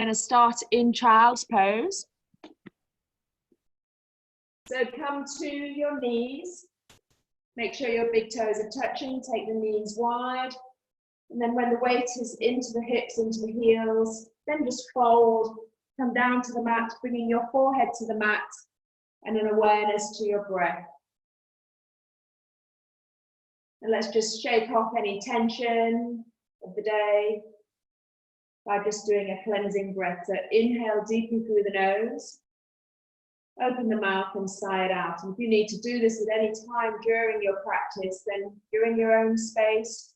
going to start in child's pose. So come to your knees. Make sure your big toes are touching. Take the knees wide. And then when the weight is into the hips, into the heels, then just fold. Come down to the mat, bringing your forehead to the mat and an awareness to your breath. And let's just shake off any tension of the day by just doing a cleansing breath. So inhale deeply through the nose. Open the mouth and sigh it out. And if you need to do this at any time during your practice, then you're in your own space,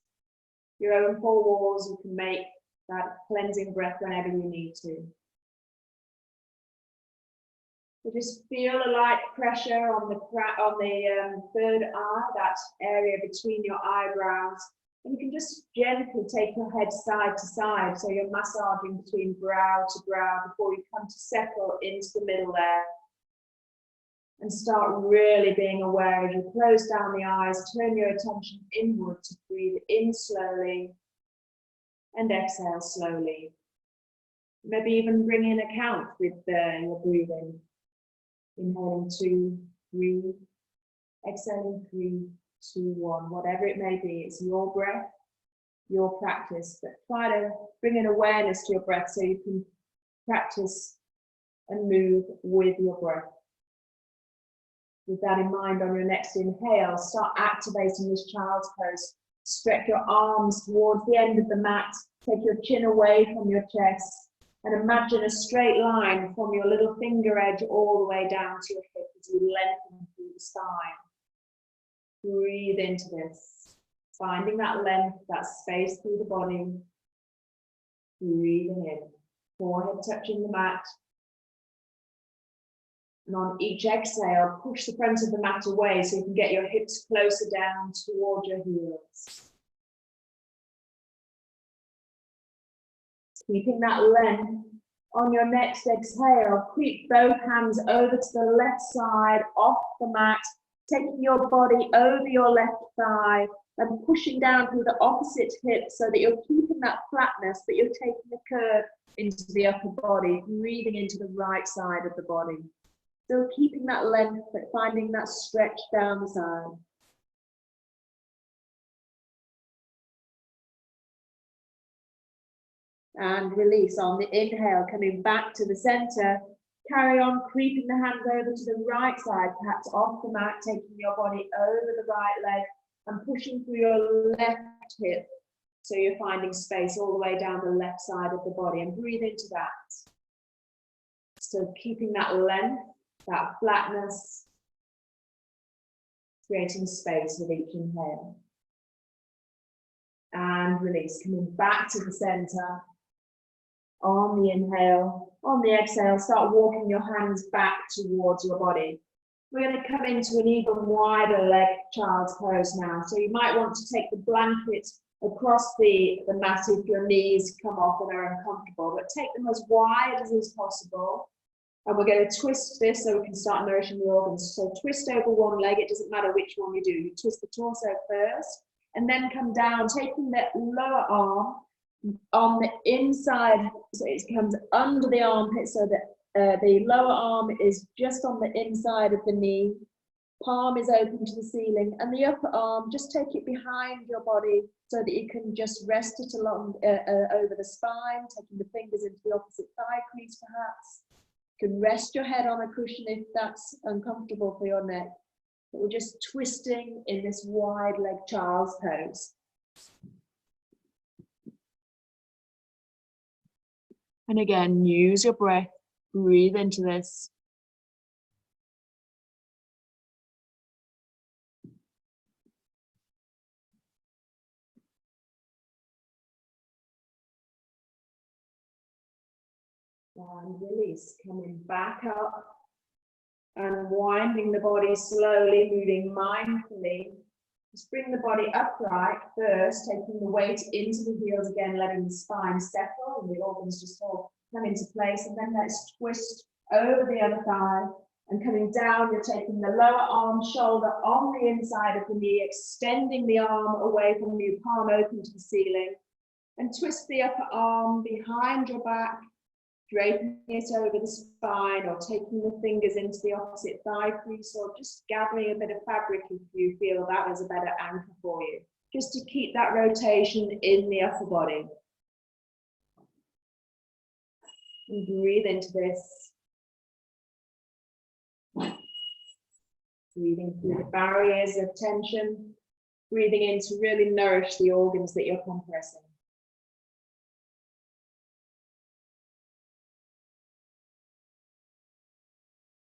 your own four walls. You can make that cleansing breath whenever you need to. So just feel a light pressure on the third eye, that area between your eyebrows. And you can just gently take your head side to side, so you're massaging between brow to brow before you come to settle into the middle there. And start really being aware as you close down the eyes, turn your attention inward to breathe in slowly and exhale slowly. Maybe even bring in a count with your breathing. Inhaling 2, 3, exhaling 3, 2, 1, whatever it may be. It's your breath, your practice, but try to bring an awareness to your breath so you can practice and move with your breath. With that in mind, on your next inhale, start activating this child's pose. Stretch your arms towards the end of the mat. Take your chin away from your chest and imagine a straight line from your little finger edge all the way down to your hip as you lengthen through the spine. Breathe into this, finding that length, that space through the body. Breathing in, forehead touching the mat. And on each exhale, push the front of the mat away so you can get your hips closer down toward your heels. Keeping that length. On your next exhale, creep both hands over to the left side off the mat, taking your body over your left thigh and pushing down through the opposite hip so that you're keeping that flatness, but you're taking the curve into the upper body, breathing into the right side of the body. Still keeping that length, but finding that stretch down the side. And release on the inhale, coming back to the center. Carry on creeping the hands over to the right side, perhaps off the mat, taking your body over the right leg and pushing through your left hip. So you're finding space all the way down the left side of the body, and breathe into that. So keeping that length, that flatness, creating space with each inhale. And release, coming back to the center. On the inhale, on the exhale, start walking your hands back towards your body. We're going to come into an even wider leg child's pose now. So you might want to take the blanket across the mat if your knees come off and are uncomfortable, but take them as wide as is possible. And we're going to twist this so we can start nourishing the organs. So twist over one leg, it doesn't matter which one you do. You twist the torso first and then come down, taking the lower arm on the inside, so it comes under the armpit so that the lower arm is just on the inside of the knee. Palm is open to the ceiling, and the upper arm, just take it behind your body so that you can just rest it along over the spine, taking the fingers into the opposite thigh crease perhaps. You can rest your head on a cushion if that's uncomfortable for your neck. But we're just twisting in this wide leg child's pose. And again, use your breath, breathe into this. And release, coming back up and winding the body slowly, moving mindfully. Just bring the body upright first, taking the weight into the heels again, letting the spine settle and the organs just all come into place. And then let's twist over the other thigh and coming down, you're taking the lower arm, shoulder on the inside of the knee, extending the arm away from you, palm open to the ceiling. And twist the upper arm behind your back draping it over the spine or taking the fingers into the opposite thigh crease, or just gathering a bit of fabric if you feel that is a better anchor for you, just to keep that rotation in the upper body. And breathe into this. Breathing through the barriers of tension, breathing in to really nourish the organs that you're compressing.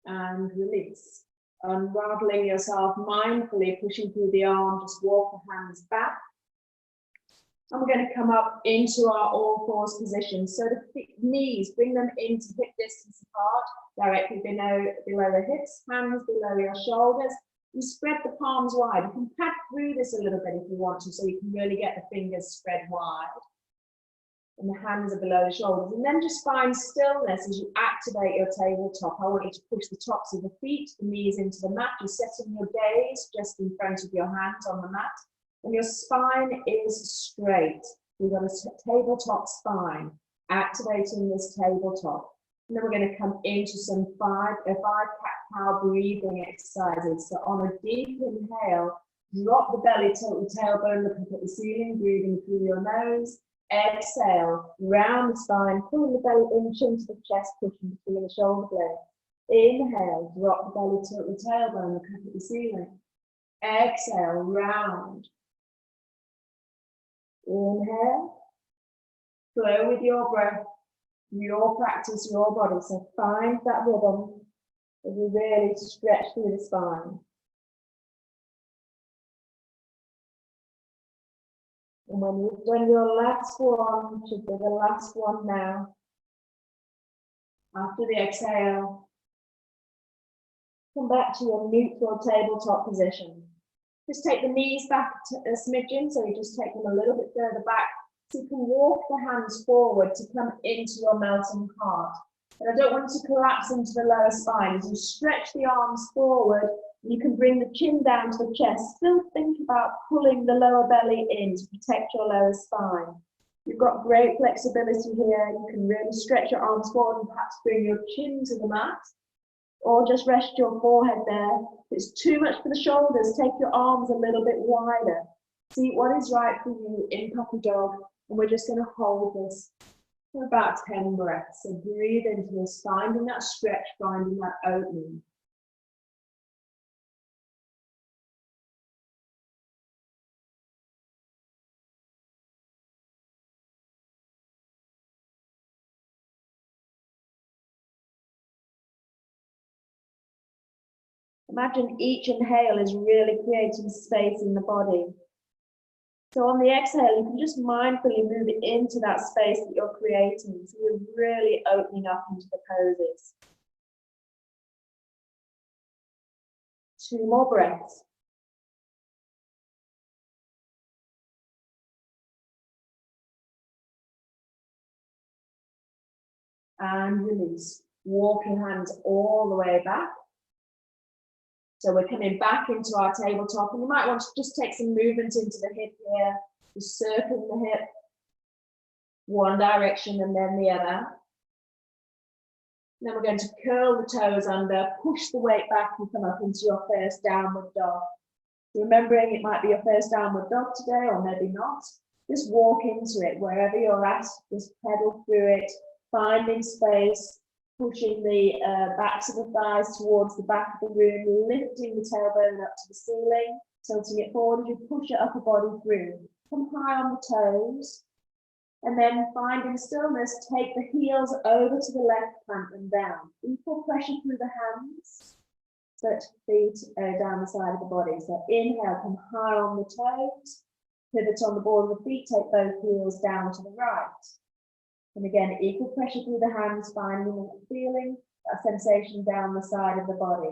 And release. Unraveling yourself mindfully, pushing through the arm, just walk the hands back. And we're going to come up into our all fours position. So the knees, bring them into hip distance apart, directly below the hips, hands below your shoulders. You spread the palms wide. You can pad through this a little bit if you want to, so you can really get the fingers spread wide. And the hands are below the shoulders. And then just find stillness as you activate your tabletop. I want you to push the tops of the feet, the knees into the mat. You're setting your gaze just in front of your hands on the mat. And your spine is straight. We've got a tabletop spine, activating this tabletop. And then we're going to come into some five cat-cow breathing exercises. So on a deep inhale, drop the belly, tilt the tailbone, look up at the ceiling, breathing through your nose. Exhale, round the spine, pulling the belly inch into the chest, pushing between the shoulder blades. Inhale, drop the belly, tilt the tailbone, look up at the ceiling. Exhale, round. Inhale, flow with your breath, your practice, your body. So find that rhythm as you really stretch through the spine. And when you've done your last one, which should be the last one now, after the exhale, come back to your neutral tabletop position. Just take the knees back a smidgen, so you just take them a little bit further back, so you can walk the hands forward to come into your melting heart. And I don't want to collapse into the lower spine. As you stretch the arms forward, you can bring the chin down to the chest. Still think about pulling the lower belly in to protect your lower spine. You've got great flexibility here. You can really stretch your arms forward and perhaps bring your chin to the mat, or just rest your forehead there. If it's too much for the shoulders, take your arms a little bit wider. See what is right for you in puppy dog, and we're just going to hold this for about 10 breaths. So breathe into this, finding that stretch, finding that opening. Imagine each inhale is really creating space in the body. So on the exhale, you can just mindfully move into that space that you're creating. So you're really opening up into the poses. 2 more breaths. And release. Walk your hands all the way back. So we're coming back into our tabletop, and you might want to just take some movement into the hip here, just circling the hip, one direction and then the other. Then we're going to curl the toes under, push the weight back and come up into your first downward dog. So remembering it might be your first downward dog today, or maybe not. Just walk into it wherever you're at, just pedal through it, finding space, pushing the backs of the thighs towards the back of the room, lifting the tailbone up to the ceiling, tilting it forward as you push your upper body through. Come high on the toes, and then finding stillness, take the heels over to the left, plant them down. Equal pressure through the hands, but feet down the side of the body. So inhale, come high on the toes, pivot on the ball of the feet, take both heels down to the right. And again, equal pressure through the hands, finding and feeling that sensation down the side of the body.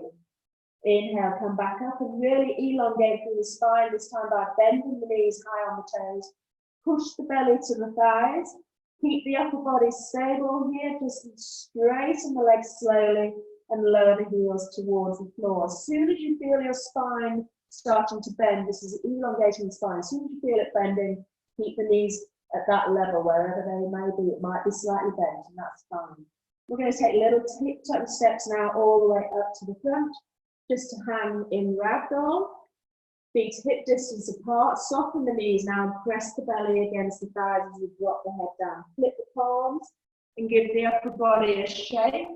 Inhale, come back up and really elongate through the spine, this time by bending the knees high on the toes. Push the belly to the thighs. Keep the upper body stable here, just straighten the legs slowly and lower the heels towards the floor. As soon as you feel your spine starting to bend, this is elongating the spine. As soon as you feel it bending, keep the knees at that level, wherever they may be. It might be slightly bent, and that's fine. We're going to take little tip-toe steps now all the way up to the front, just to hang in ragdoll. Feet hip distance apart, soften the knees now, and press the belly against the thighs as you drop the head down. Flip the palms and give the upper body a shake,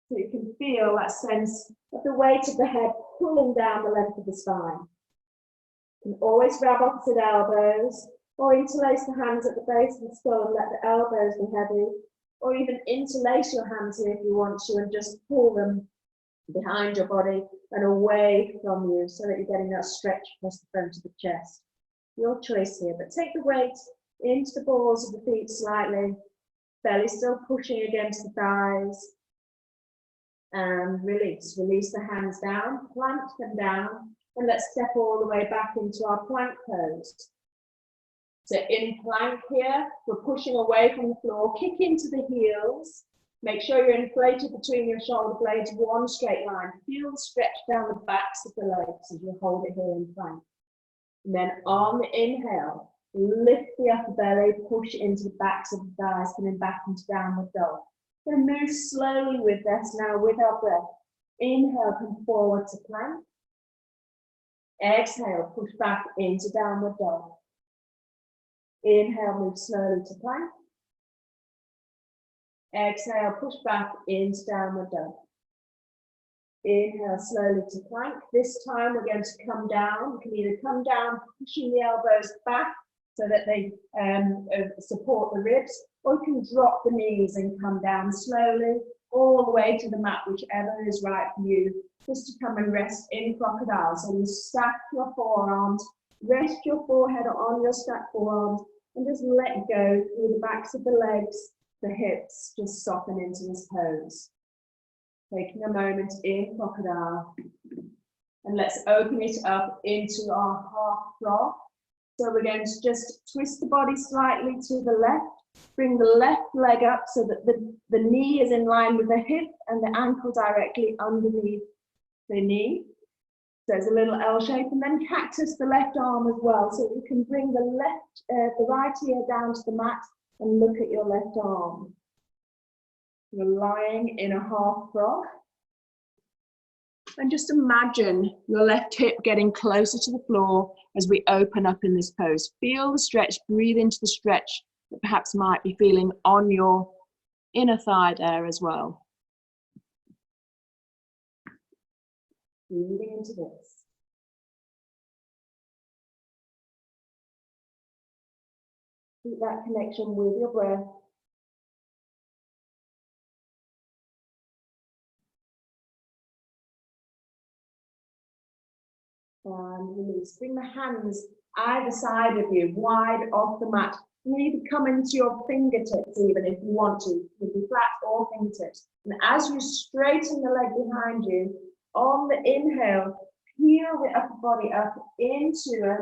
so you can feel that sense of the weight of the head pulling down the length of the spine. You can always grab opposite elbows, or interlace the hands at the base of the skull and let the elbows be heavy, or even interlace your hands here if you want to and just pull them behind your body and away from you so that you're getting that stretch across the front of the chest. Your choice here, but take the weight into the balls of the feet slightly, belly still pushing against the thighs, and release. Release the hands down, plant them down, and let's step all the way back into our plank pose. So in plank here, we're pushing away from the floor, kick into the heels. Make sure you're inflated between your shoulder blades, one straight line. Feel the stretch down the backs of the legs as you hold it here in plank. And then on the inhale, lift the upper belly, push into the backs of the thighs, coming back into downward dog. We're going to move slowly with this now with our breath. Inhale, come forward to plank. Exhale, push back into downward dog. Inhale, move slowly to plank. Exhale, push back into downward dog. Inhale slowly to plank. This time we're going to come down. You can either come down, pushing the elbows back so that they support the ribs, or you can drop the knees and come down slowly all the way to the mat, whichever is right for you, just to come and rest in crocodile. So you stack your forearms, rest your forehead on your stacked forearms, and just let go through the backs of the legs, the hips, just soften into this pose. Taking a moment in crocodile, and let's open it up into our half frog. So we're going to just twist the body slightly to the left, bring the left leg up so that the knee is in line with the hip and the ankle directly underneath the knee. So it's a little L shape, and then cactus the left arm as well. So you can bring the right ear down to the mat and look at your left arm. You're lying in a half frog. And just imagine your left hip getting closer to the floor as we open up in this pose. Feel the stretch, breathe into the stretch that perhaps might be feeling on your inner thigh there as well. Breathing into this. Keep that connection with your breath. And release. Bring the hands either side of you, wide off the mat. You need to come into your fingertips even if you want to. You can be flat or fingertips. And as you straighten the leg behind you, on the inhale, peel the upper body up into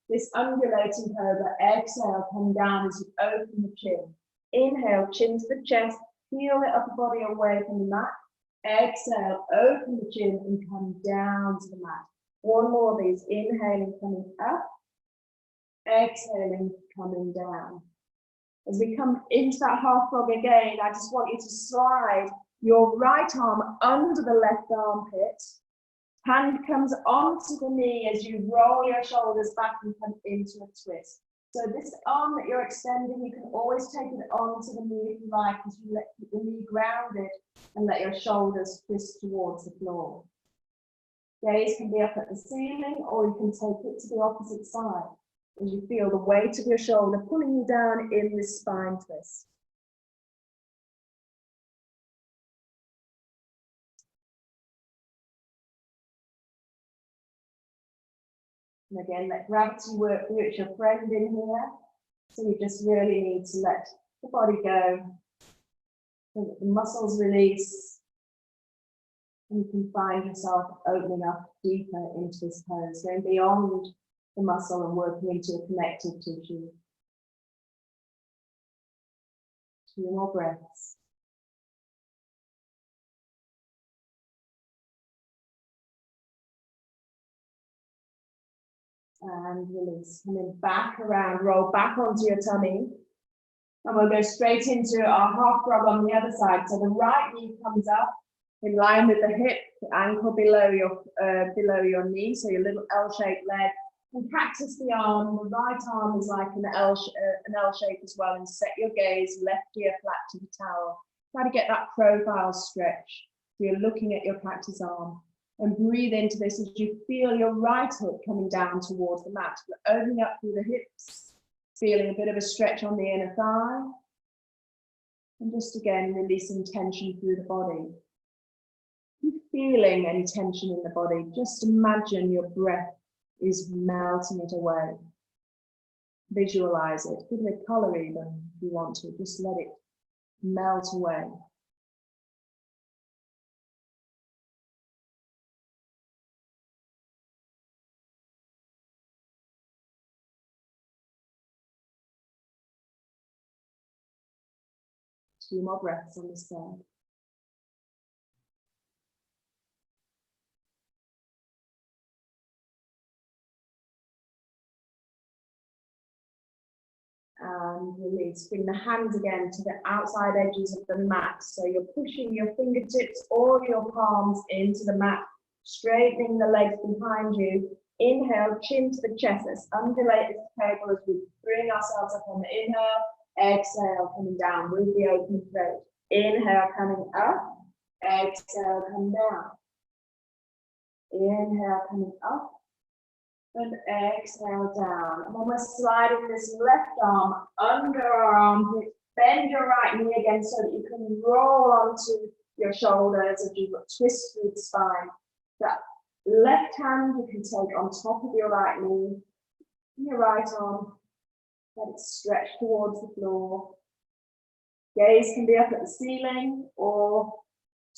this undulating cobra. Exhale, come down as you open the chin. Inhale, chin to the chest, peel the upper body away from the mat. Exhale, open the chin and come down to the mat. One more of these, inhaling, coming up, exhaling, coming down. As we come into that half frog again, I just want you to slide your right arm under the left armpit. Hand comes onto the knee as you roll your shoulders back and come into a twist. So this arm that you're extending, you can always take it onto the knee if you like, as you keep the knee grounded and let your shoulders twist towards the floor. Gaze can be up at the ceiling, or you can take it to the opposite side as you feel the weight of your shoulder pulling you down in this spine twist. And again, let gravity work for you. It's your friend in here. So you just really need to let the body go, so that the muscles release. And you can find yourself opening up deeper into this pose, going beyond the muscle and working into a connective tissue. 2 more breaths. And release. Coming back around, roll back onto your tummy. And we'll go straight into our half frog on the other side. So the right knee comes up in line with the hip, the ankle below your knee, so your little L-shaped leg. And practice the arm. The right arm is like an L shape as well. And set your gaze left ear flat to the towel. Try to get that profile stretch. So you're looking at your practice arm. And breathe into this as you feel your right hip coming down towards the mat. We're opening up through the hips, feeling a bit of a stretch on the inner thigh. And just again, releasing tension through the body. If you're feeling any tension in the body, just imagine your breath is melting it away. Visualize it. Give it a color even if you want to. Just let it melt away. Two more breaths on this side. And release. Bring the hands again to the outside edges of the mat. So you're pushing your fingertips or your palms into the mat, straightening the legs behind you. Inhale, chin to the chest. Let's undulate this table as we bring ourselves up on the inhale. Exhale, coming down with the open throat. Inhale, coming up. Exhale, come down. Inhale, coming up. And exhale down. And then we're sliding this left arm under our armpit. Bend your right knee again so that you can roll onto your shoulders as you twist through the spine. That left hand you can take on top of your right knee. Your right arm. Let it stretch towards the floor. Gaze can be up at the ceiling or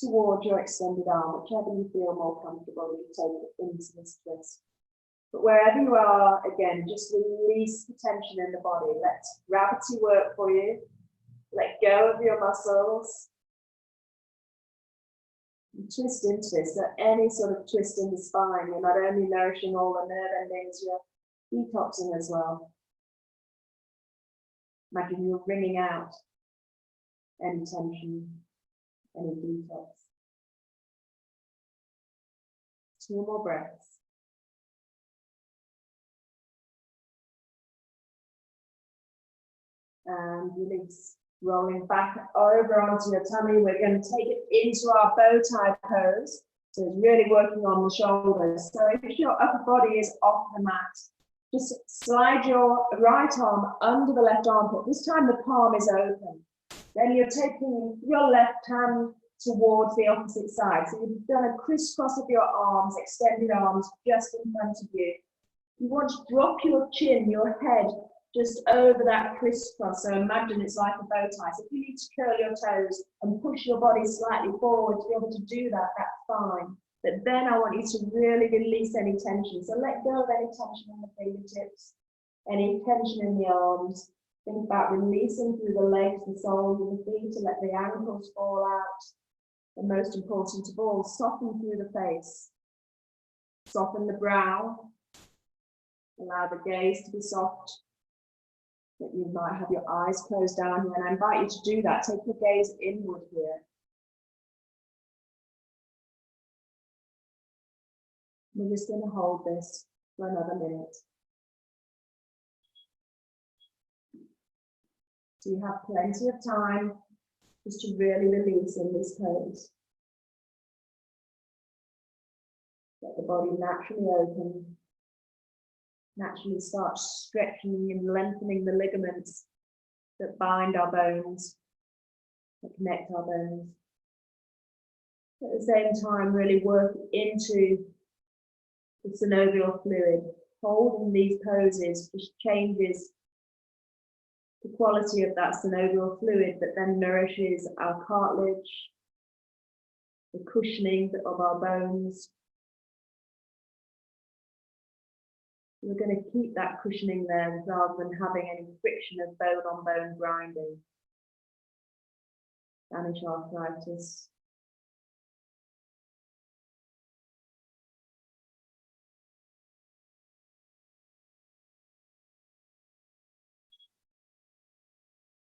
towards your extended arm, whichever you feel more comfortable. You take it into this twist. But wherever you are, again, just release the tension in the body. Let gravity work for you. Let go of your muscles. And twist into this. So any sort of twist in the spine, you're not only nourishing all the nerve endings, you're detoxing as well. Imagine you're wringing out any tension, any detox. Two more breaths. And release. Rolling back over onto your tummy. We're going to take it into our bow tie pose. So it's really working on the shoulders. So if your upper body is off the mat, just slide your right arm under the left armpit. This time the palm is open. Then you're taking your left hand towards the opposite side. So you've done a crisscross of your arms, extended arms just in front of you. You want to drop your chin, your head, just over that crisscross. So imagine it's like a bow tie. So if you need to curl your toes and push your body slightly forward to be able to do that, that's fine. But then I want you to really release any tension. So let go of any tension in the fingertips, any tension in the arms. Think about releasing through the legs, the soles of the feet to let the ankles fall out. And most important of all, soften through the face. Soften the brow. Allow the gaze to be soft. That you might have your eyes closed down here. And I invite you to do that. Take your gaze inward here. We're just going to hold this for another minute. So you have plenty of time just to really release in this pose. Let the body naturally open. Naturally start stretching and lengthening the ligaments that bind our bones, that connect our bones. At the same time, really work into the synovial fluid. Holding these poses just changes the quality of that synovial fluid that then nourishes our cartilage, the cushioning of our bones. We're going to keep that cushioning there rather than having any friction of bone on bone grinding. Banish arthritis.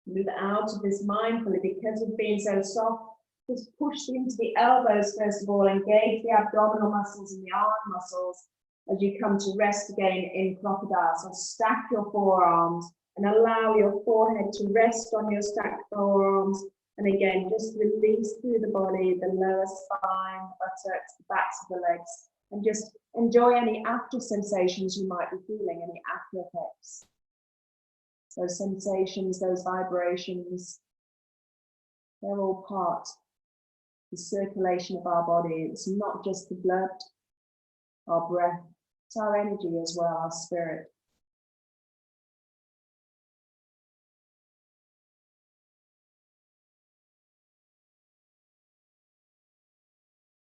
Move out of this mindfully because of being so soft. Just push into the elbows first of all, engage the abdominal muscles and the arm muscles as you come to rest again in crocodile. So stack your forearms and allow your forehead to rest on your stacked forearms. And again, just release through the body, the lower spine, buttocks, the backs of the legs, and just enjoy any after sensations you might be feeling, any after effects. Those sensations, those vibrations, they're all part of the circulation of our body. It's not just the blood, our breath, it's our energy as well, our spirit.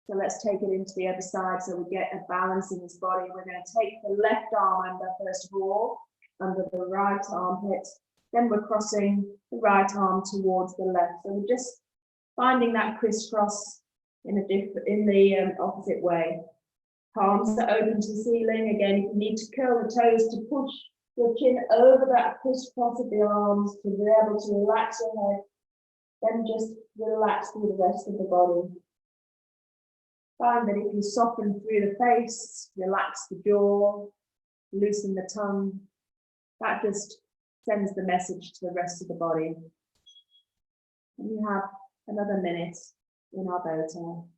So let's take it into the other side so we get a balance in this body. We're going to take the left arm under first of all, under the right armpit. Then we're crossing the right arm towards the left. So we're just finding that crisscross in the opposite way. Palms are open to the ceiling. Again, if you need to curl the toes to push your chin over that crisscross of the arms to be able to relax your head, then just relax through the rest of the body. Find that if you soften through the face, relax the jaw, loosen the tongue, that just sends the message to the rest of the body. And you have another minute in our bow tie.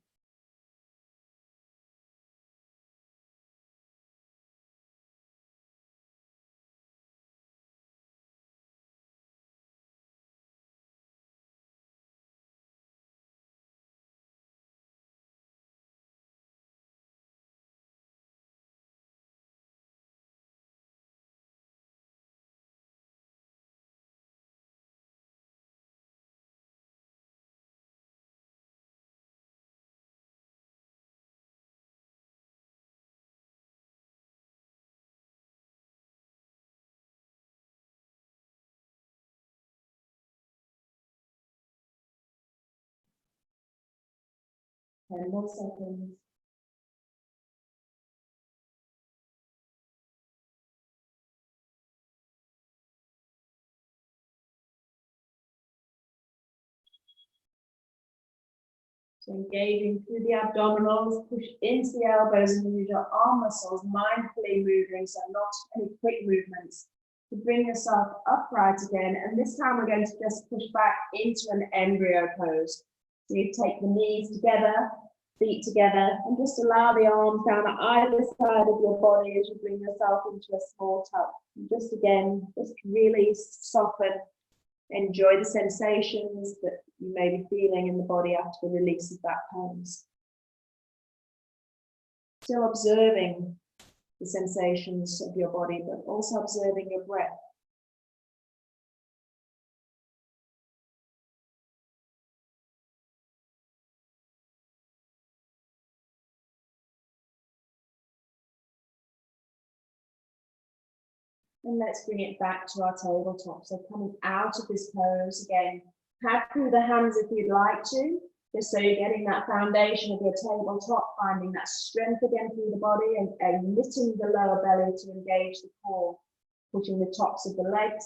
Ten more seconds. So engaging through the abdominals, push into the elbows and use your arm muscles, mindfully moving, so not any quick movements, to bring yourself upright again. And this time we're going to just push back into an embryo pose. So you take the knees together, feet together, and just allow the arms down either side of your body as you bring yourself into a small tuck. And just again, just really soften. Enjoy the sensations that you may be feeling in the body after the release of that pose. Still observing the sensations of your body, but also observing your breath. And let's bring it back to our tabletop. So coming out of this pose again, pat through the hands if you'd like to, just so you're getting that foundation of your tabletop, finding that strength again through the body and knitting the lower belly to engage the core, pushing the tops of the legs,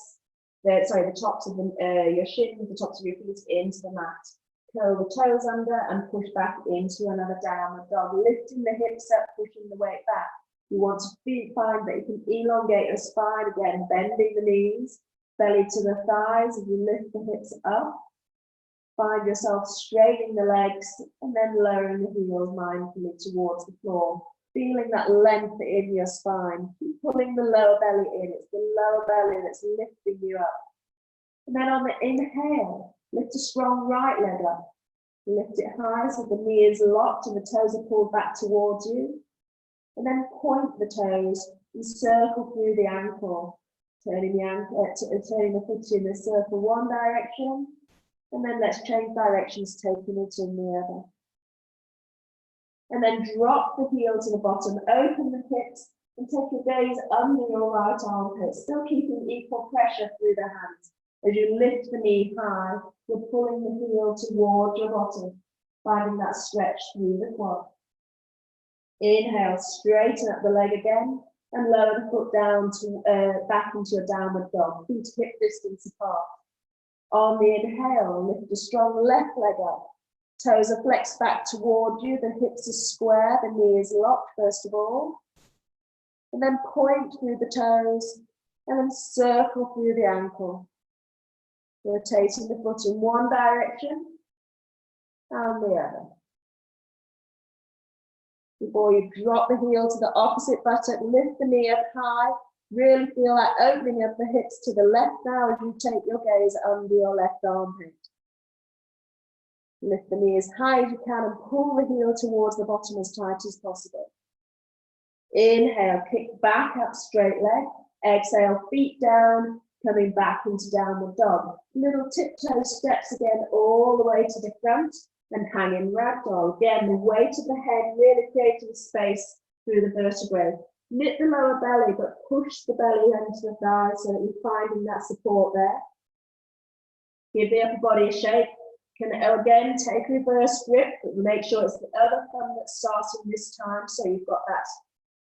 the tops of your shins, the tops of your feet into the mat. Curl the toes under and push back into another downward dog, lifting the hips up, pushing the weight back. You want to find that you can elongate your spine again, bending the knees, belly to the thighs as you lift the hips up. Find yourself straightening the legs and then lowering the heels mindfully towards the floor. Feeling that length in your spine. Keep pulling the lower belly in. It's the lower belly that's lifting you up. And then on the inhale, lift a strong right leg up. Lift it high so the knee is locked and the toes are pulled back towards you. And then point the toes and circle through the ankle, turning the foot in the circle one direction, and then let's change directions, taking it in the other. And then drop the heel to the bottom, open the hips, and take your gaze under your right armpit, still keeping equal pressure through the hands. As you lift the knee high, you're pulling the heel towards your bottom, finding that stretch through the quad. Inhale, straighten up the leg again and lower the foot down to back into your downward dog, feet hip distance apart. On the inhale, lift a strong left leg up. Toes are flexed back toward you, the hips are square, the knee is locked first of all. And then point through the toes, and then circle through the ankle. Rotating the foot in one direction and the other. Before you drop the heel to the opposite buttock, lift the knee up high. Really feel like opening up the hips to the left now as you take your gaze under your left armpit. Lift the knee as high as you can and pull the heel towards the bottom as tight as possible. Inhale, kick back up, straight leg. Exhale, feet down, coming back into downward dog. Little tiptoe steps again all the way to the front and hanging ragdoll. Again, the weight of the head really creating space through the vertebrae. Knit the lower belly, but push the belly into the thighs so that you're finding that support there. Give the upper body a shake. Can again take reverse grip, but make sure it's the other thumb that's starting this time, so you've got that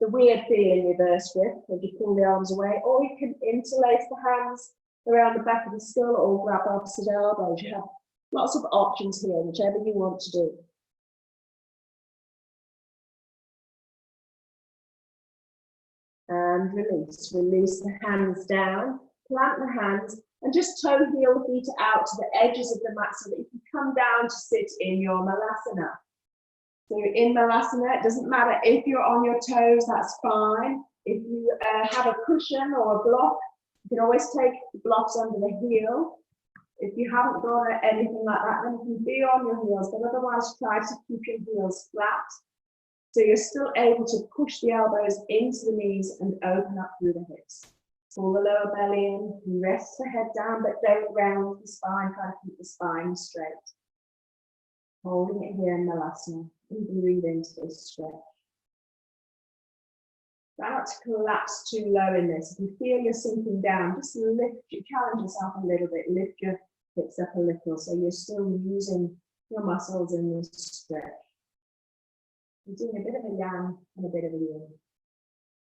the weird feeling reverse grip as you pull the arms away, or you can interlace the hands around the back of the skull or grab opposite elbows. You have lots of options here, whichever you want to do. And release. Release the hands down, plant the hands, and just toe heel the feet out to the edges of the mat so that you can come down to sit in your Malasana. So in Malasana, it doesn't matter if you're on your toes, that's fine. If you have a cushion or a block, you can always take the blocks under the heel. If you haven't got anything like that, then you can be on your heels, but otherwise try to keep your heels flat. So you're still able to push the elbows into the knees and open up through the hips. Pull the lower belly in, rest the head down, but don't round the spine, try to keep the spine straight. Holding it here in Malasana, and breathe into this stretch. Try not to collapse too low in this. If you feel you're sinking down, just challenge yourself a little bit, lift your hips up a little, so you're still using your muscles in this stretch. You're doing a bit of a yang and a bit of a yin.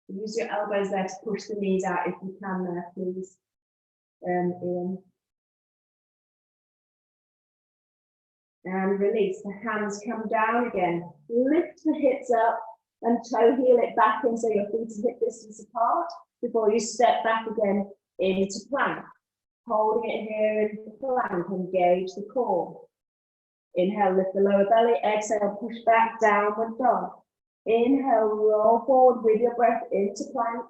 Use your elbows there to push the knees out if you can there, please. In. And release. The hands come down again. Lift the hips up and toe heel it back in so your feet are hip distance apart before you step back again into plank. Holding it here in plank, engage the core. Inhale, lift the lower belly. Exhale, push back, downward dog. Inhale, roll forward with your breath into plank.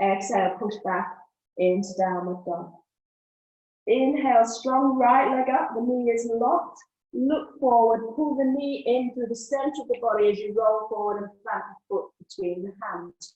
Exhale, push back into downward dog. Inhale, strong right leg up, the knee is locked. Look forward, pull the knee in through the center of the body as you roll forward and plant the foot between the hands.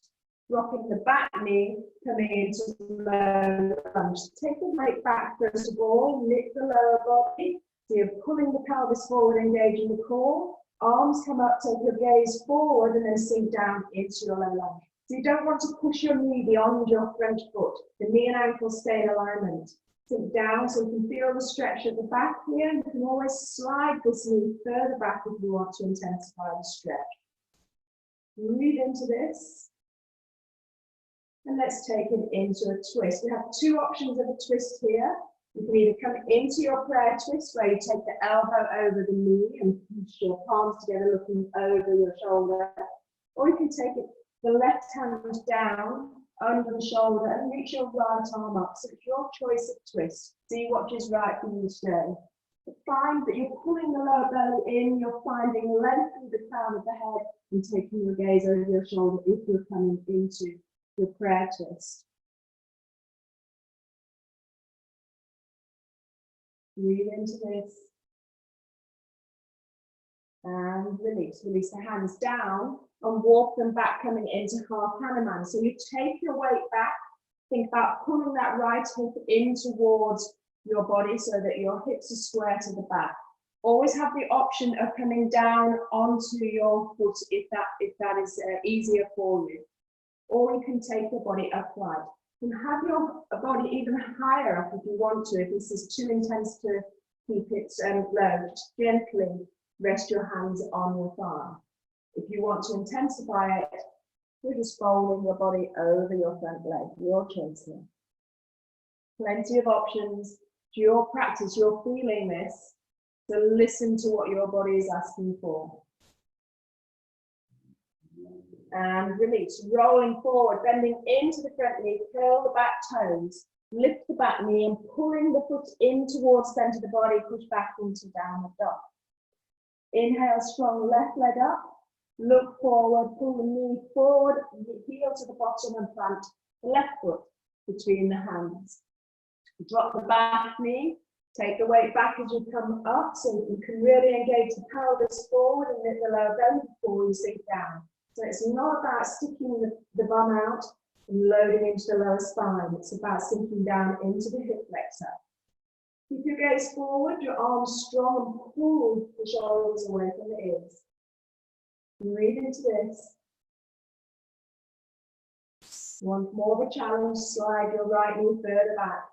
Dropping the back knee, coming into low lunge. Take the weight back first of all, lift the lower body. So you're pulling the pelvis forward, engaging the core. Arms come up, take your gaze forward and then sink down into your low lunge. So you don't want to push your knee beyond your front foot. The knee and ankle stay in alignment. Sink down so you can feel the stretch at the back here. You can always slide this knee further back if you want to intensify the stretch. Breathe into this. And let's take it into a twist. We have two options of a twist here. You can either come into your prayer twist where you take the elbow over the knee and push your palms together looking over your shoulder. Or you can take it, the left hand down under the shoulder and reach your right arm up. So it's your choice of twist. See what is right for you today. But find that you're pulling the lower belly in, you're finding length through the crown of the head and taking your gaze over your shoulder if you're coming into your prayer twist. Breathe into this. And release. Release the hands down and walk them back, coming into half Hanuman. So you take your weight back. Think about pulling that right hip in towards your body so that your hips are square to the back. Always have the option of coming down onto your foot if that is easier for you. Or you can take your body upright. And have your body even higher up if you want to. If this is too intense to keep it low, just gently rest your hands on your thigh. If you want to intensify it, you're just folding your body over your front leg. Your choice here. Plenty of options. your practice, you're feeling this, so listen to what your body is asking for. And release, rolling forward, bending into the front knee, curl the back toes, lift the back knee and pulling the foot in towards center of the body, push back into downward dog. Inhale, strong left leg up, look forward, pull the knee forward, heel to the bottom and plant the left foot between the hands. Drop the back knee, take the weight back as you come up so you can really engage the pelvis forward and lift the lower belly before you sink down. So it's not about sticking the bum out and loading into the lower spine. It's about sinking down into the hip flexor. Keep your gaze forward, your arms strong, and pull the shoulders away from the ears. Breathe into this. Want more of a challenge, slide your right knee further back.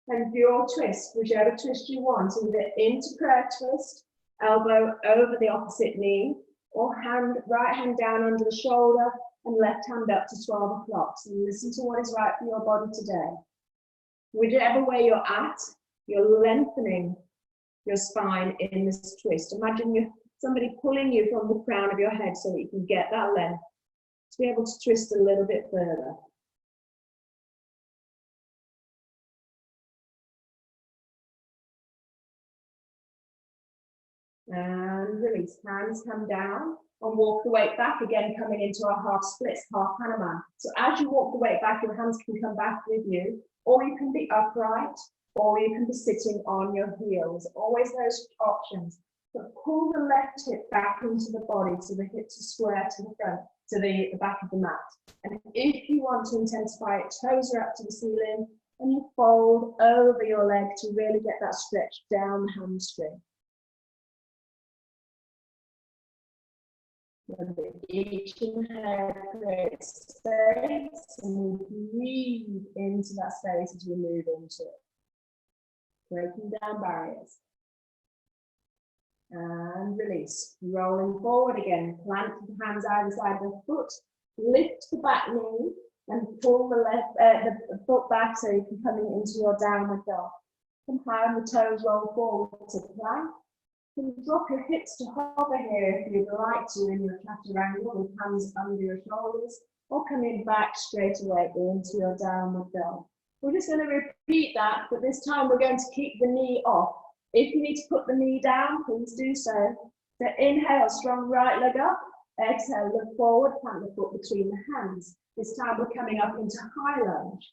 And for your twist, whichever twist you want, either into prayer twist, elbow over the opposite knee, or right hand down under the shoulder and left hand up to 12 o'clock. So listen to what is right for your body today. Whichever way you're at, you're lengthening your spine in this twist. Imagine somebody pulling you from the crown of your head so that you can get that length to be able to twist a little bit further. And release, hands come down and walk the weight back again, coming into our half splits, half Hanuman. So as you walk the weight back, your hands can come back with you, or you can be upright, or you can be sitting on your heels. Always those options. But pull the left hip back into the body so the hips are square to the front, to the back of the mat. And if you want to intensify it, toes are up to the ceiling, and you fold over your leg to really get that stretch down the hamstring. Each inhale creates space, and breathe into that space as we move into it. Breaking down barriers. And release. Rolling forward again. Plant the hands either side of the foot. Lift the back knee and pull the foot back so you can come into your downward dog. From high on the toes, roll forward to plank. You can drop your hips to hover here if you'd like to in your chaturanga with hands under your shoulders, or coming back straight away into your downward dog. We're just going to repeat that, but this time we're going to keep the knee off. If you need to put the knee down, please do so. So inhale, strong right leg up. Exhale, look forward, plant the foot between the hands. This time we're coming up into high lunge.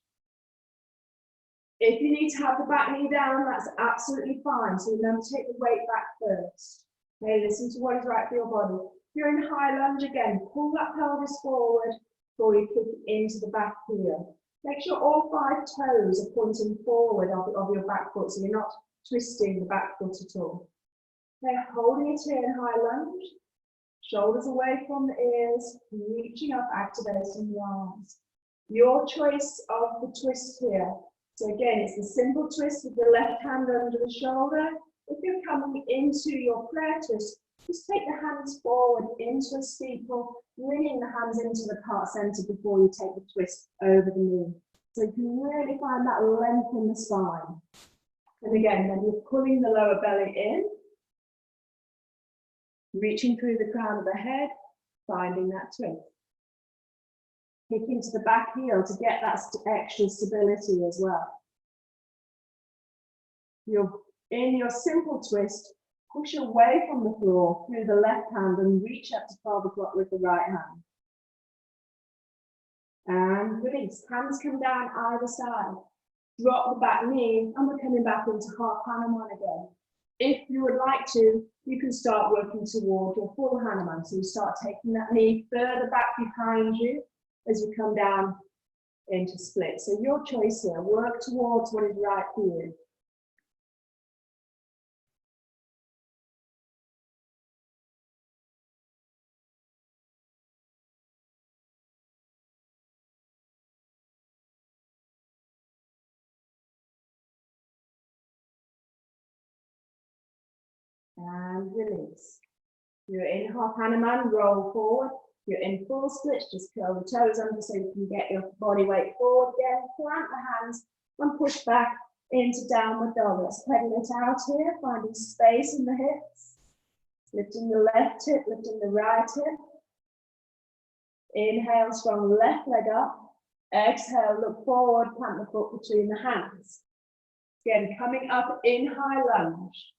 If you need to have the back knee down, that's absolutely fine. So remember to take the weight back first. Okay, listen to what is right for your body. If you're in high lunge again, pull that pelvis forward before you kick into the back heel. Make sure all 5 toes are pointing forward of your back foot, so you're not twisting the back foot at all. Okay, holding it here in high lunge. Shoulders away from the ears, reaching up, activating the arms. Your choice of the twist here. So again, it's a simple twist with the left hand under the shoulder. If you're coming into your prayer twist, just take the hands forward into a steeple, bringing the hands into the heart center before you take the twist over the knee. So you can really find that length in the spine. And again, then you're pulling the lower belly in, reaching through the crown of the head, finding that twist. Kick into the back heel to get that extra stability as well. You're in your simple twist, push away from the floor through the left hand and reach up to 12 o'clock with the right hand. And release. Hands come down either side. Drop the back knee, and we're coming back into half Hanuman again. If you would like to, you can start working toward your full Hanuman. So you start taking that knee further back behind you as you come down into split. So your choice here, work towards what is right for you. And release. You're in half Hanuman, roll forward. You're in full splits, just curl the toes under so you can get your body weight forward again. Plant the hands and push back into downward dog. Let's pedal it out here, finding space in the hips. Lifting the left hip, lifting the right hip. Inhale, strong left leg up. Exhale, look forward, plant the foot between the hands. Again, coming up in high lunge.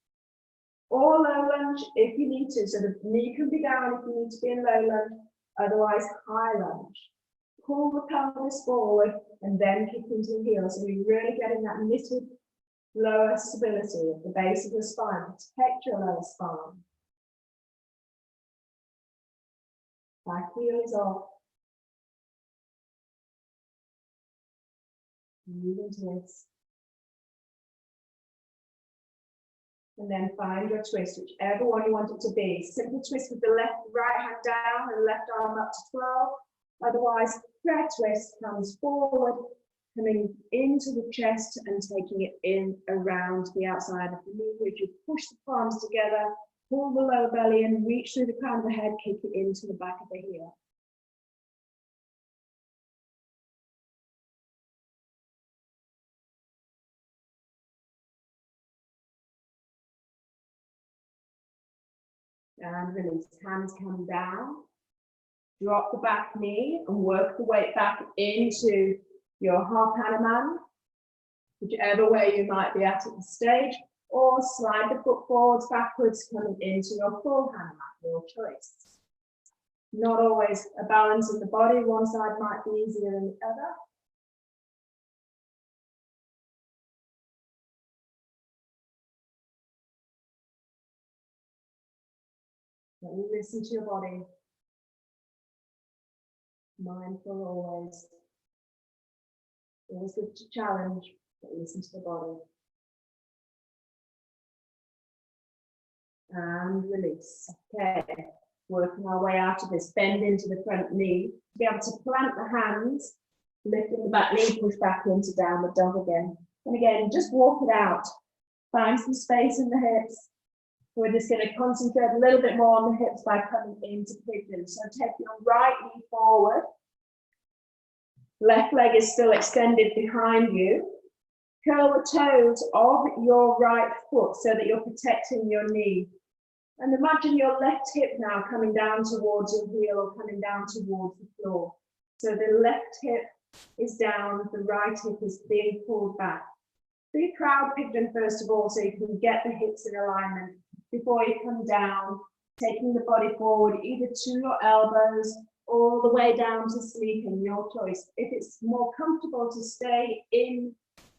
Or low lunge if you need to. So the knee can be down if you need to be in low lunge. Otherwise, high lunge. Pull the pelvis forward and then kick into the heels. So you're really getting that knitted lower stability at the base of the spine. Protect your lower spine. Back heel is off. Move into this. And then find your twist, whichever one you want it to be. Simple twist with the right hand down and left arm up to 12. Otherwise, prayer twist comes forward, coming into the chest and taking it in around the outside of the knee. As you push the palms together, pull the lower belly in, reach through the crown of the head, kick it into the back of the heel. And release. Hands come down. Drop the back knee and work the weight back into your half Hanuman, whichever way you might be at the stage, or slide the foot forwards, backwards, coming into your full Hanuman, your choice. Not always a balance in the body. One side might be easier than the other. But listen to your body. Mindful always. Always good to challenge, but listen to the body. And release. Okay. Working our way out of this. Bend into the front knee. To be able to plant the hands, lifting the back knee, push back into downward dog again. And again, just walk it out. Find some space in the hips. We're just going to concentrate a little bit more on the hips by coming into pigeon. So take your right knee forward. Left leg is still extended behind you. Curl the toes of your right foot so that you're protecting your knee. And imagine your left hip now coming down towards your heel or coming down towards the floor. So the left hip is down, the right hip is being pulled back. Be proud pigeon first of all so you can get the hips in alignment before you come down, taking the body forward either to your elbows all the way down to sleeping, your choice. If it's more comfortable to stay in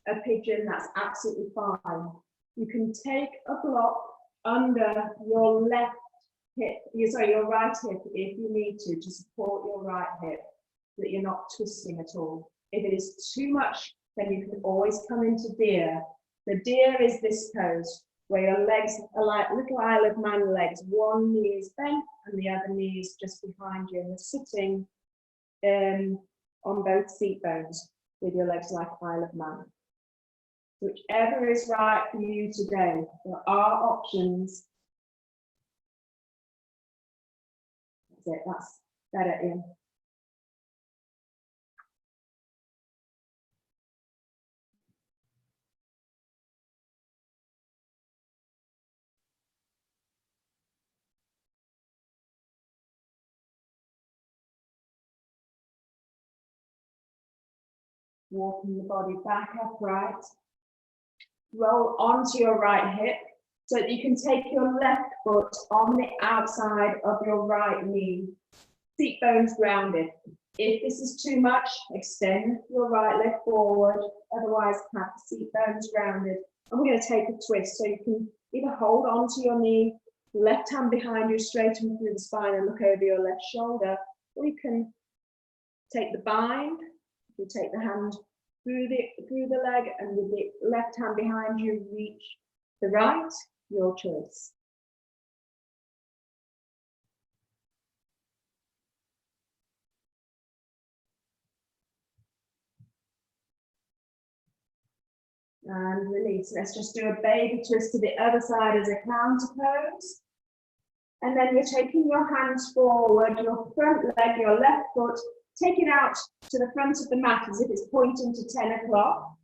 a pigeon, that's absolutely fine. You can take a block under your left hip, your right hip if you need to support your right hip, so that you're not twisting at all. If it is too much, then you can always come into deer. The deer is this pose, where your legs are like little Isle of Man legs. One knee is bent and the other knee is just behind you. And you're sitting on both seat bones with your legs like Isle of Man. Whichever is right for you today, there are options. That's it, that's better, Ian. Walking the body back upright. Roll onto your right hip so that you can take your left foot on the outside of your right knee. Seat bones grounded. If this is too much, extend your right leg forward. Otherwise, have the seat bones grounded. And we're going to take a twist. So you can either hold onto your knee, left hand behind you, straighten through the spine and look over your left shoulder. Or you can take the bind. You take the hand through the leg and with the left hand behind you, reach the right, your choice. And release. Let's just do a baby twist to the other side as a counter pose. And then you're taking your hands forward, your front leg, your left foot, take it out to the front of the mat as if it's pointing to 10 o'clock.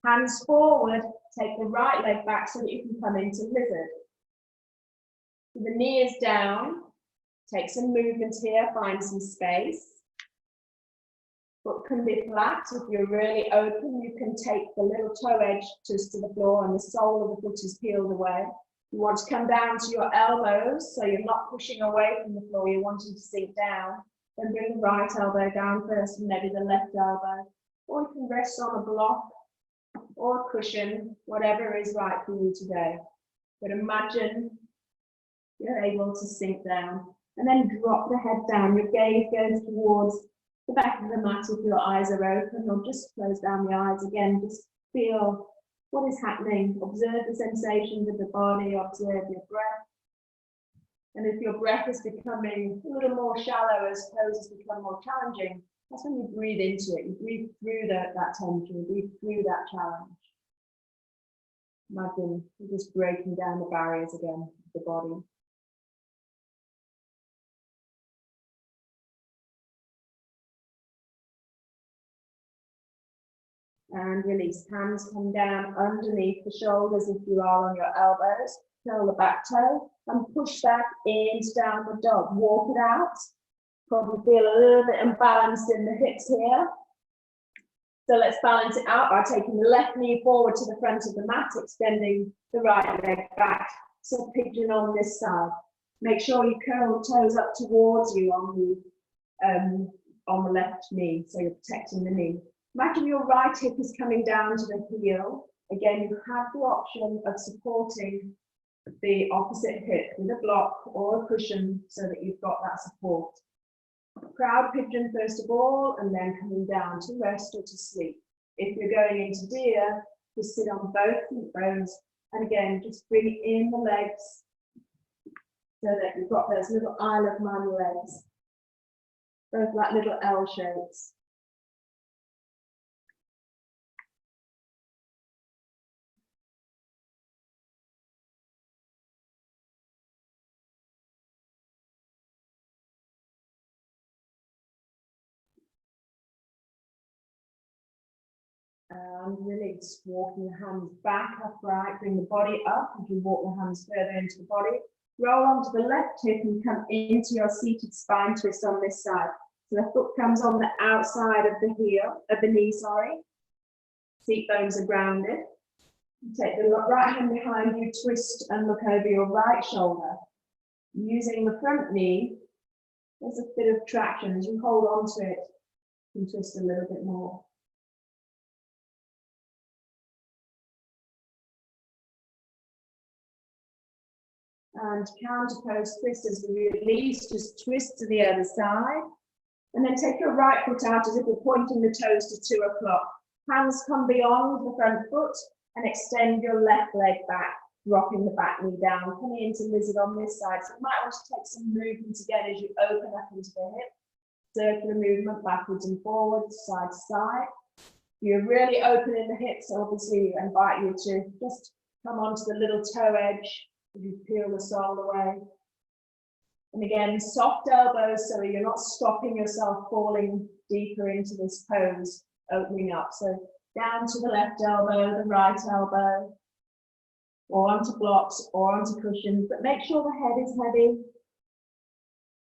Hands forward, take the right leg back so that you can come into lizard. So the knee is down, take some movement here, find some space. Foot can be flat. If you're really open, you can take the little toe edge just to the floor and the sole of the foot is peeled away. You want to come down to your elbows, so you're not pushing away from the floor, you're wanting to sink down. Then bring the right elbow down first and maybe the left elbow. Or you can rest on a block or a cushion, whatever is right for you today. But imagine you're able to sink down and then drop the head down. Your gaze goes towards the back of the mat if your eyes are open, or just close down the eyes again. Just feel what is happening. Observe the sensations of the body, observe your breath. And if your breath is becoming a little more shallow as poses become more challenging, that's when you breathe into it. You breathe through that tension, you breathe through that challenge. Imagine you're just breaking down the barriers again of the body. And release. Hands come down underneath the shoulders if you are on your elbows. Curl the back toe and push back into downward dog. Walk it out. Probably feel a little bit imbalanced in the hips here. So let's balance it out by taking the left knee forward to the front of the mat, extending the right leg back. So pigeon on this side. Make sure you curl the toes up towards you on the left knee, so you're protecting the knee. Imagine your right hip is coming down to the heel. Again, you have the option of supporting the opposite hip with a block or a cushion so that you've got that support. Proud pigeon first of all, and then coming down to rest or to sleep. If you're going into deer, just sit on both feet bones, and again, just bring in the legs so that you've got those little Isle of Man legs, both like little L shapes. And release, walking the hands back upright, bring the body up as you walk the hands further into the body. Roll onto the left hip and come into your seated spine twist on this side. So the foot comes on the outside of the knee, Seat bones are grounded. Take the right hand behind you, twist and look over your right shoulder. Using the front knee, there's a bit of traction. As you hold on to it, you can twist a little bit more. And counter-pose twist as we release, just twist to the other side. And then take your right foot out as if you're pointing the toes to 2 o'clock. Hands come beyond the front foot and extend your left leg back, dropping the back knee down, coming into lizard on this side. So you might want to take some movement again as you open up into the hip. Circular movement backwards and forwards, side to side. You're really open in the hips, so obviously I invite you to just come onto the little toe edge. You peel the sole away. And again, soft elbows so you're not stopping yourself falling deeper into this pose, opening up. So down to the left elbow, the right elbow, or onto blocks or onto cushions, but make sure the head is heavy.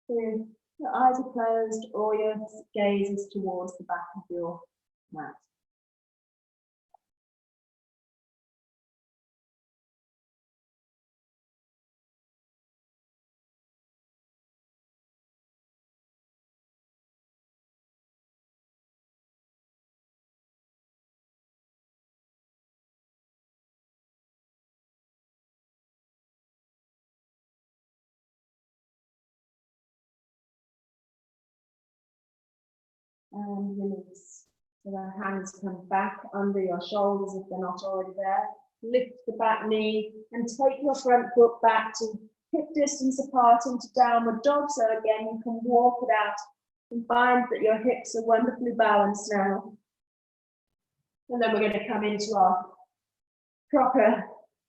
So your eyes are closed or your gaze is towards the back of your mat. And release. So the hands come back under your shoulders if they're not already there. Lift the back knee and take your front foot back to hip distance apart into downward dog. So again, you can walk it out and find that your hips are wonderfully balanced now. And then we're going to come into our proper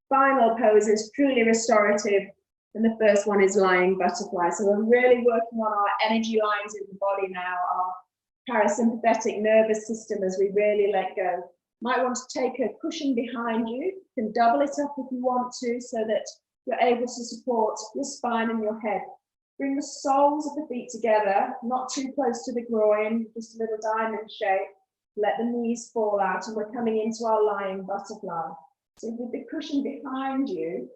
final poses, truly restorative. And the first one is lying butterfly. So we're really working on our energy lines in the body now, our parasympathetic nervous system as we really let go. Might want to take a cushion behind you. You can double it up if you want to, so that you're able to support your spine and your head. Bring the soles of the feet together, not too close to the groin, just a little diamond shape. Let the knees fall out, and we're coming into our lying butterfly. So with the cushion behind you,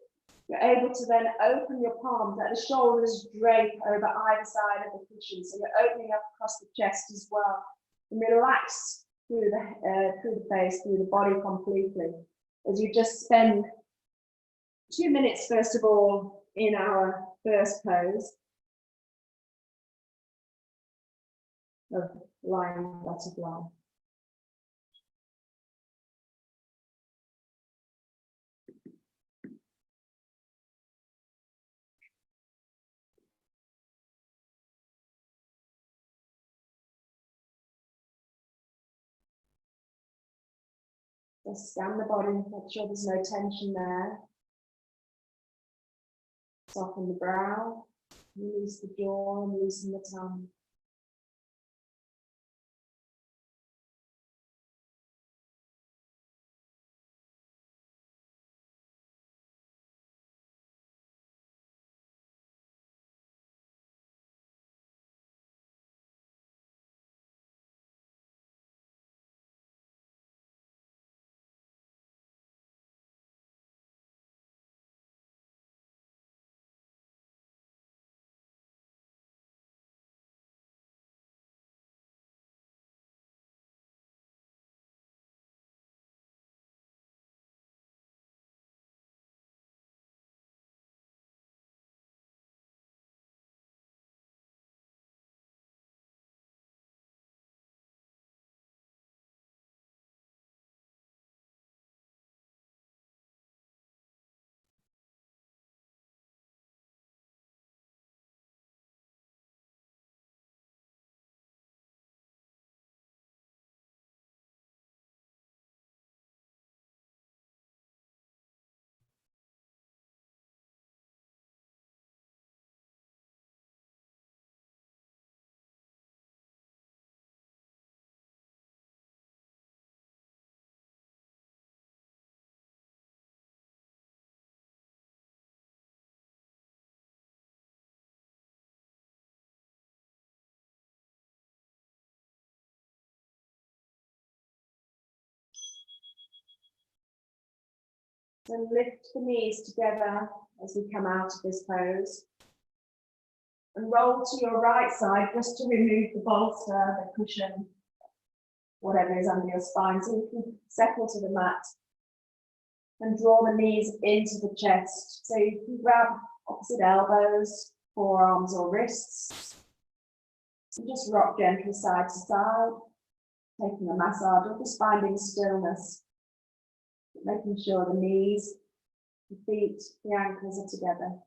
you're able to then open your palms, let the shoulders drape over either side of the cushion. So you're opening up across the chest as well. And relax through the face, through the body completely. As you just spend 2 minutes, first of all, in our first pose of lying butterfly. Just scan the body, make sure there's no tension there. Soften the brow, release the jaw, and loosen the tongue. So lift the knees together as we come out of this pose. And roll to your right side just to remove the bolster, the cushion, whatever is under your spine. So you can settle to the mat and draw the knees into the chest. So you can grab opposite elbows, forearms or wrists. And just rock gently side to side, taking a massage or just finding stillness. Making sure the knees, the feet, the ankles are together.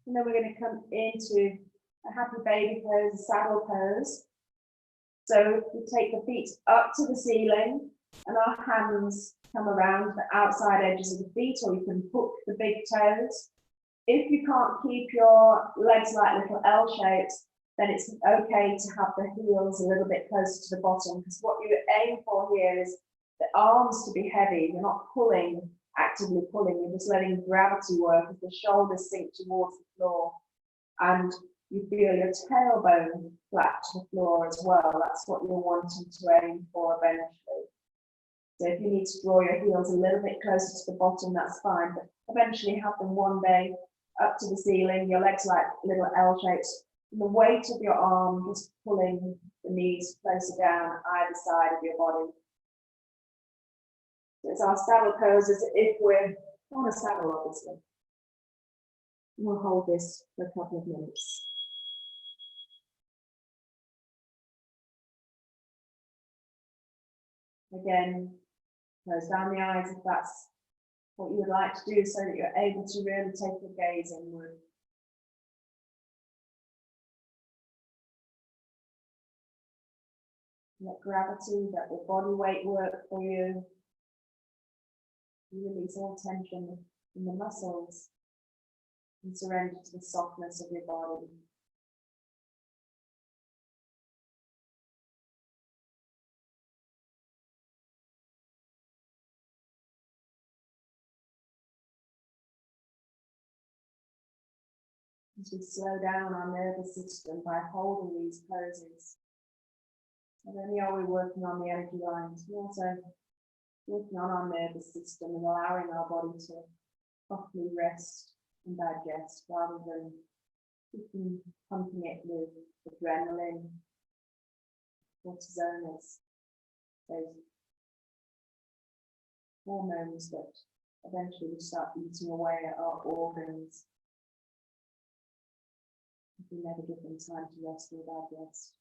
And then we're going to come into a happy baby pose, saddle pose. So we take the feet up to the ceiling and our hands come around the outside edges of the feet, or you can hook the big toes. If you can't keep your legs like little L shapes, then it's okay to have the heels a little bit closer to the bottom, because what you aim for here is the arms to be heavy. You're not pulling, actively pulling, you're just letting gravity work as the shoulders sink towards the floor. And you feel your tailbone flat to the floor as well. That's what you're wanting to aim for eventually. So if you need to draw your heels a little bit closer to the bottom, that's fine. But eventually have them one day up to the ceiling, your legs like little L shapes. And the weight of your arm just pulling the knees closer down either side of your body. So it's our saddle pose as if we're on a saddle, obviously. And we'll hold this for a couple of minutes. Again, close down the eyes if that's what you would like to do, so that you're able to really take your gaze inward. Let gravity, let the body weight work for you. You release all tension in the muscles and surrender to the softness of your body. As we slow down our nervous system by holding these poses, not only are we working on the energy lines, we're also working on our nervous system and allowing our body to properly rest and digest rather than keeping pumping it with adrenaline, cortisol, those hormones that eventually start eating away at our organs. We never give them time to rest or digest.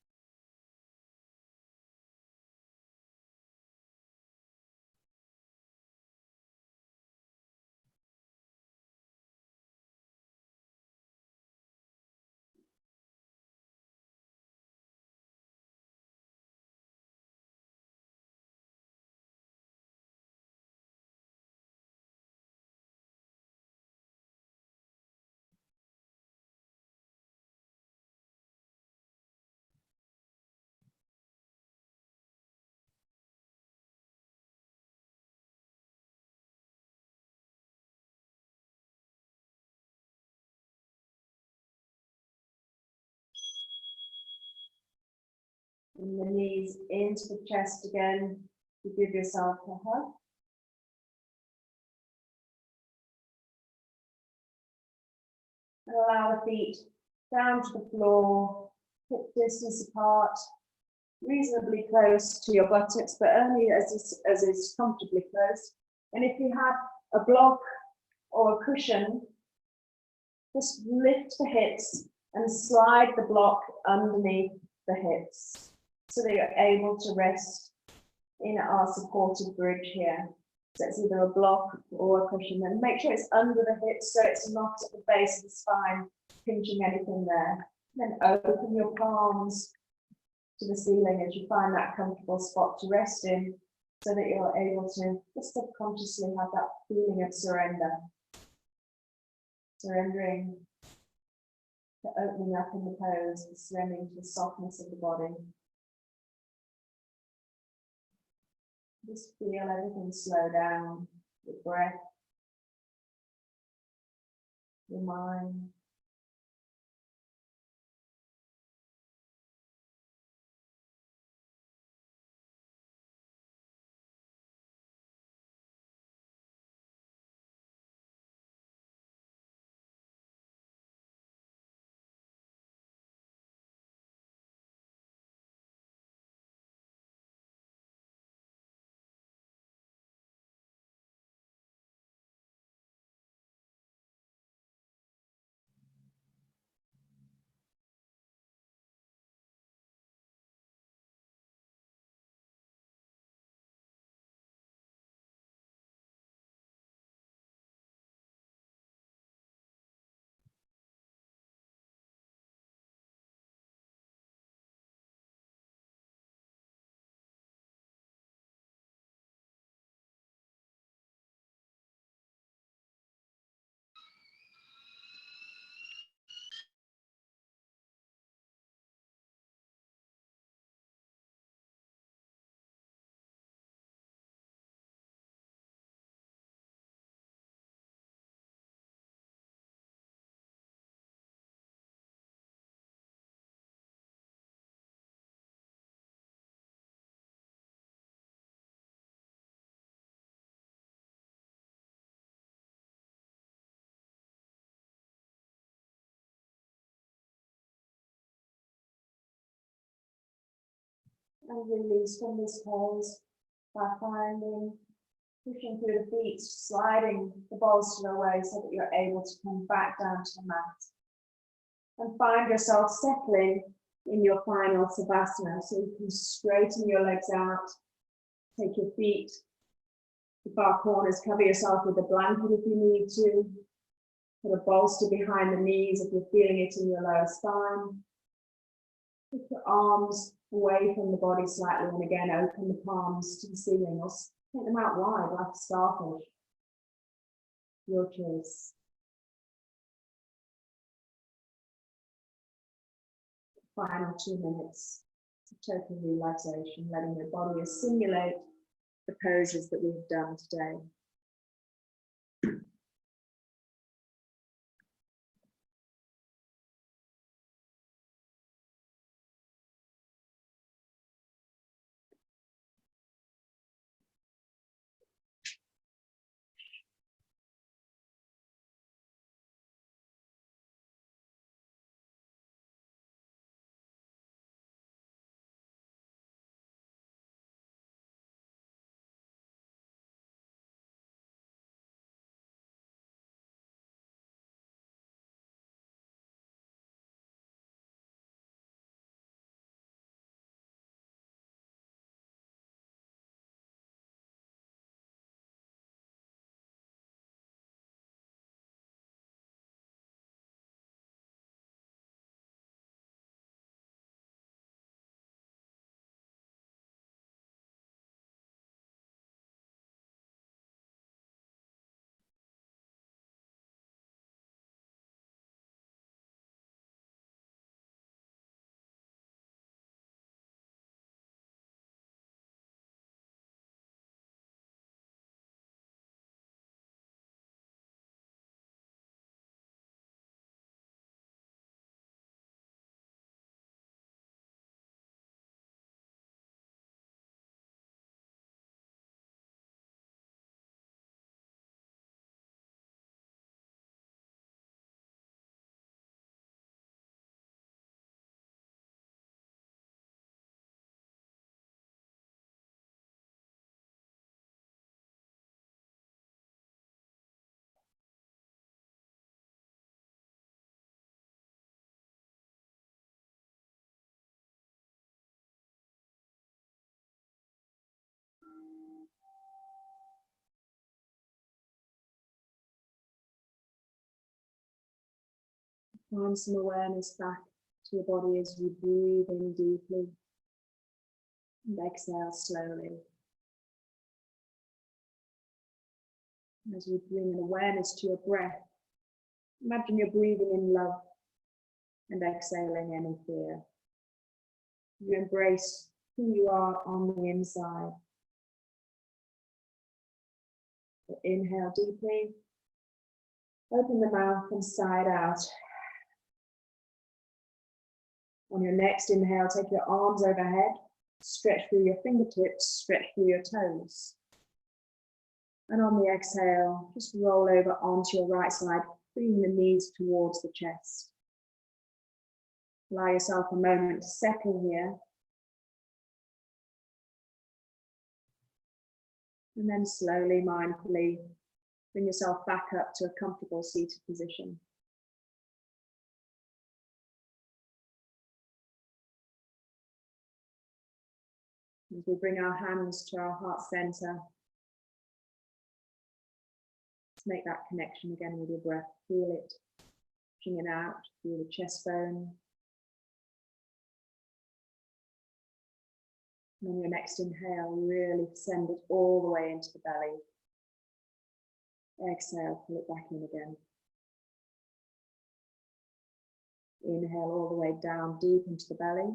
Bring the knees into the chest again to give yourself a hug. And allow the feet down to the floor, hip distance apart, reasonably close to your buttocks, but only as is comfortably close. And if you have a block or a cushion, just lift the hips and slide the block underneath the hips, so that you're able to rest in our supported bridge here. So it's either a block or a cushion, and make sure it's under the hips so it's not at the base of the spine, pinching anything there. Then open your palms to the ceiling as you find that comfortable spot to rest in, so that you're able to just subconsciously have that feeling of surrender. Surrendering to opening up in the pose, and surrendering to the softness of the body. Just feel everything slow down, your breath, your mind. And release from this pose by finding, pushing through the feet, sliding the bolster away so that you're able to come back down to the mat. And find yourself settling in your final Savasana. So you can straighten your legs out, take your feet to far corners, cover yourself with a blanket if you need to. Put a bolster behind the knees if you're feeling it in your lower spine. Put your arms away from the body slightly, and again open the palms to the ceiling or take them out wide like a starfish. Your choice. Final 2 minutes of total relaxation, letting your body assimilate the poses that we've done today. Find some awareness back to your body as you breathe in deeply and exhale slowly. As you bring an awareness to your breath, imagine you're breathing in love and exhaling any fear. You embrace who you are on the inside. So inhale deeply, open the mouth and sigh it out. On your next inhale, take your arms overhead, stretch through your fingertips, stretch through your toes. And on the exhale, just roll over onto your right side, bringing the knees towards the chest. Allow yourself a moment to settle here. And then slowly, mindfully, bring yourself back up to a comfortable seated position. As we bring our hands to our heart center, let's make that connection again with your breath. Feel it, pushing it out through the chest bone. And on your next inhale, really send it all the way into the belly. Exhale, pull it back in again. Inhale all the way down deep into the belly.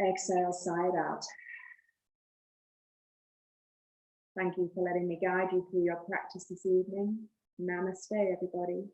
Exhale, sigh it out. Thank you for letting me guide you through your practice this evening. Namaste, everybody.